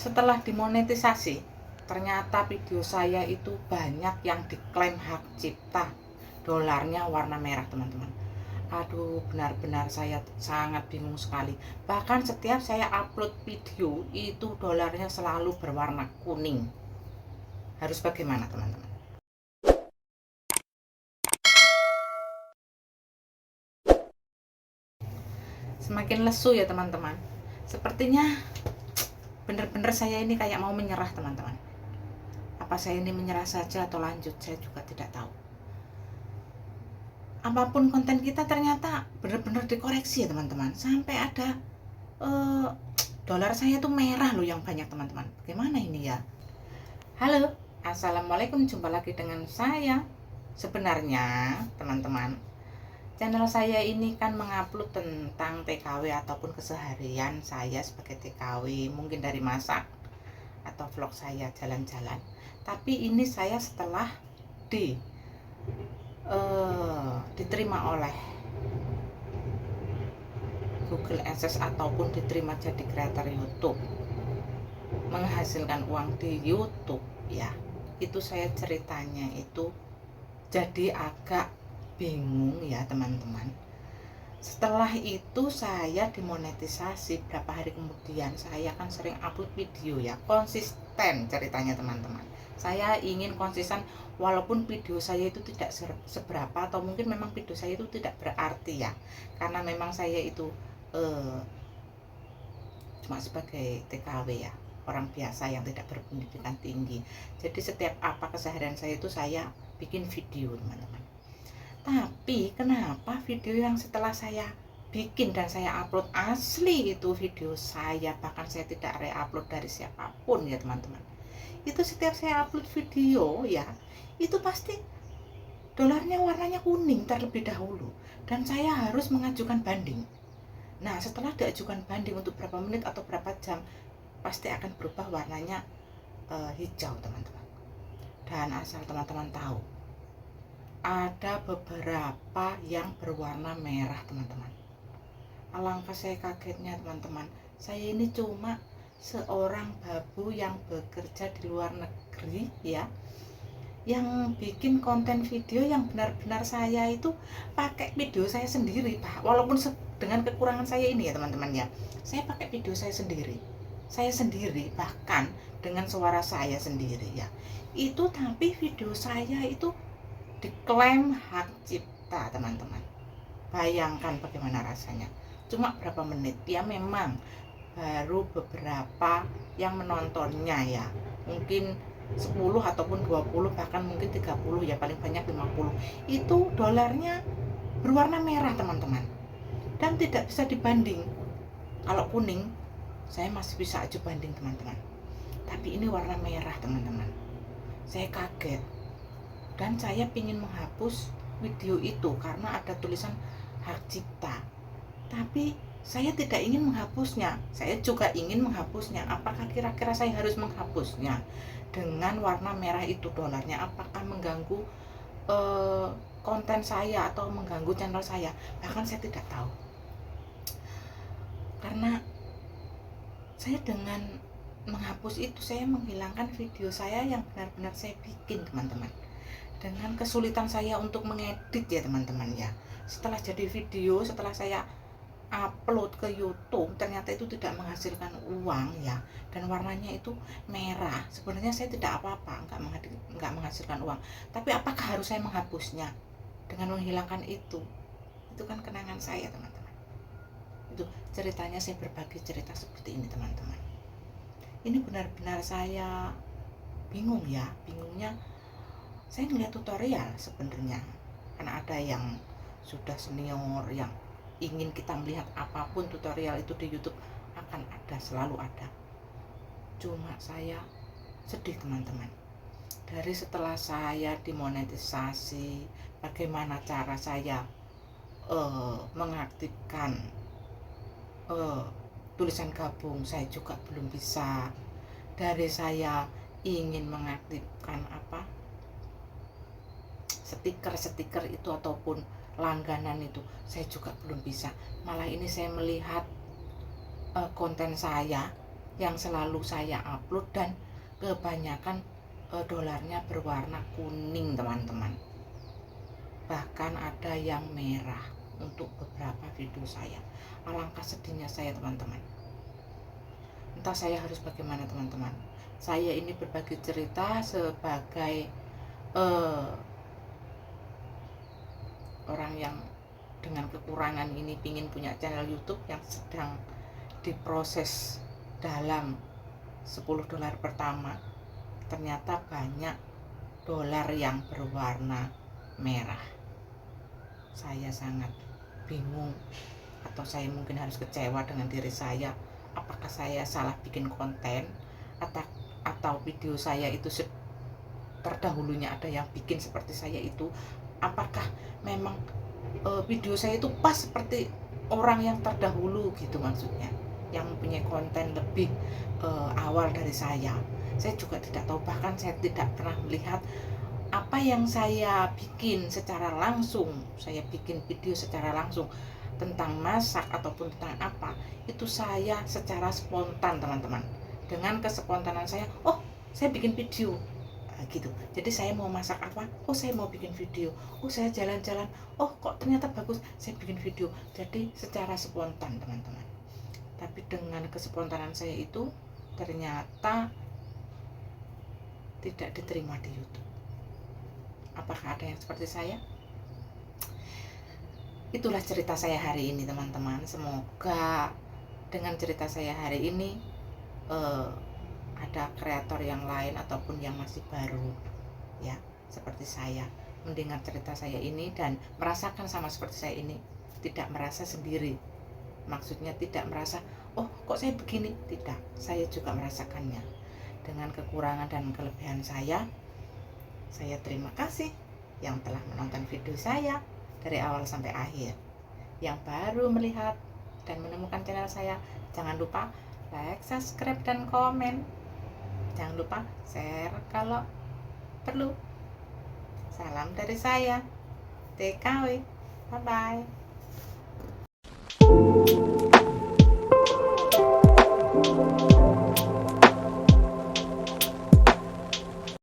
Setelah dimonetisasi, ternyata video saya itu banyak yang diklaim hak cipta. Dolarnya warna merah, teman-teman. Aduh, benar-benar saya sangat bingung sekali. Bahkan setiap saya upload video itu dolarnya selalu berwarna kuning. Harus bagaimana, teman-teman? Semakin lesu ya, teman-teman. Sepertinya benar-benar saya ini kayak mau menyerah, teman-teman. Apa saya ini menyerah saja atau lanjut, saya juga tidak tahu. Apapun konten kita ternyata benar-benar dikoreksi ya, teman-teman. Sampai ada dolar saya tuh merah loh yang banyak, teman-teman. Bagaimana ini ya? Halo, assalamualaikum, jumpa lagi dengan saya. Sebenarnya, teman-teman, channel saya ini kan mengupload tentang TKW ataupun keseharian saya sebagai TKW, mungkin dari masak atau vlog saya jalan-jalan. Tapi ini saya setelah diterima oleh Google AdSense ataupun diterima jadi kreator YouTube, menghasilkan uang di YouTube ya. Itu saya ceritanya itu jadi agak bingung ya, teman-teman. Setelah itu saya dimonetisasi, berapa hari kemudian saya kan sering upload video ya, konsisten ceritanya, teman-teman. Saya ingin konsisten walaupun video saya itu tidak seberapa, atau mungkin memang video saya itu tidak berarti ya, karena memang saya itu cuma sebagai TKW ya, orang biasa yang tidak berpendidikan tinggi. Jadi setiap apa keseharian saya itu saya bikin video, teman-teman. Tapi kenapa video yang setelah saya bikin dan saya upload asli itu video saya, bahkan saya tidak re-upload dari siapapun ya, teman-teman. Itu setiap saya upload video ya, itu pasti dolarnya warnanya kuning terlebih dahulu, dan saya harus mengajukan banding. Nah, setelah diajukan banding untuk berapa menit atau berapa jam, pasti akan berubah warnanya hijau, teman-teman. Dan asal teman-teman tahu, ada beberapa yang berwarna merah, teman-teman. Alangkah saya kagetnya, teman-teman. Saya ini cuma seorang babu yang bekerja di luar negeri ya, yang bikin konten video yang benar-benar saya itu pakai video saya sendiri, Pak. Walaupun dengan kekurangan saya ini ya, teman-teman ya. Saya pakai video saya sendiri. Saya sendiri, bahkan dengan suara saya sendiri ya. Itu tapi video saya itu diklaim hak cipta, teman-teman. Bayangkan bagaimana rasanya. Cuma berapa menit ya, memang baru beberapa yang menontonnya ya, mungkin 10 ataupun 20, bahkan mungkin 30 ya, paling banyak 50. Itu dolarnya berwarna merah, teman-teman, dan tidak bisa dibanding. Kalau kuning saya masih bisa aja banding, teman-teman, tapi ini warna merah, teman-teman. Saya kaget dan saya ingin menghapus video itu karena ada tulisan hak cipta. Tapi saya tidak ingin menghapusnya. Saya juga ingin menghapusnya. Apakah kira-kira saya harus menghapusnya dengan warna merah itu dolarnya? Apakah mengganggu konten saya atau mengganggu channel saya? Bahkan saya tidak tahu. Karena saya dengan menghapus itu, saya menghilangkan video saya yang benar-benar saya bikin, teman-teman. Dengan kesulitan saya untuk mengedit ya, teman-teman ya. Setelah jadi video, setelah saya upload ke YouTube, ternyata itu tidak menghasilkan uang ya, dan warnanya itu merah. Sebenarnya saya tidak apa-apa, enggak menghasilkan uang. Tapi apakah harus saya menghapusnya dengan menghilangkan itu? Itu kan kenangan saya, teman-teman. Itu ceritanya, saya berbagi cerita seperti ini, teman-teman. Ini benar-benar saya bingung ya. Bingungnya saya ngeliat tutorial sebenarnya, karena ada yang sudah senior yang ingin kita melihat apapun tutorial itu di YouTube, akan ada, selalu ada. Cuma saya sedih, teman-teman. Dari setelah saya dimonetisasi, bagaimana cara saya mengaktifkan tulisan gabung, saya juga belum bisa. Dari saya ingin mengaktifkan stiker itu ataupun langganan itu, saya juga belum bisa. Malah ini saya melihat konten saya yang selalu saya upload, dan kebanyakan dolarnya berwarna kuning teman-teman, bahkan ada yang merah untuk beberapa video saya. Alangkah sedihnya saya teman-teman. Entah saya harus bagaimana teman-teman. Saya ini berbagi cerita sebagai orang yang dengan kekurangan ini ingin punya channel YouTube yang sedang diproses dalam 10 dolar pertama. Ternyata banyak dolar yang berwarna merah. Saya sangat bingung, atau saya mungkin harus kecewa dengan diri saya. Apakah saya salah bikin konten, atau video saya itu terdahulunya ada yang bikin seperti saya itu? Apakah memang video saya itu pas seperti orang yang terdahulu gitu, maksudnya yang mempunyai konten lebih awal dari saya juga tidak tahu. Bahkan saya tidak pernah melihat apa yang saya bikin secara langsung. Saya bikin video secara langsung tentang masak ataupun tentang apa, itu saya secara spontan teman-teman. Dengan kespontanan saya, oh saya bikin video gitu. Jadi saya mau masak apa, oh saya mau bikin video. Oh saya jalan-jalan, oh kok ternyata bagus, saya bikin video. Jadi secara spontan teman-teman. Tapi dengan kespontanan saya itu ternyata tidak diterima di YouTube. Apakah ada yang seperti saya? Itulah cerita saya hari ini teman-teman. Semoga dengan cerita saya hari ini ada kreator yang lain ataupun yang masih baru ya seperti saya mendengar cerita saya ini dan merasakan sama seperti saya ini, tidak merasa sendiri. Maksudnya tidak merasa, oh kok saya begini, tidak. Saya juga merasakannya. Dengan kekurangan dan kelebihan saya terima kasih yang telah menonton video saya dari awal sampai akhir. Yang baru melihat dan menemukan channel saya, jangan lupa like, subscribe, dan komen. Jangan lupa share kalau perlu. Salam dari saya, TKW. Bye-bye.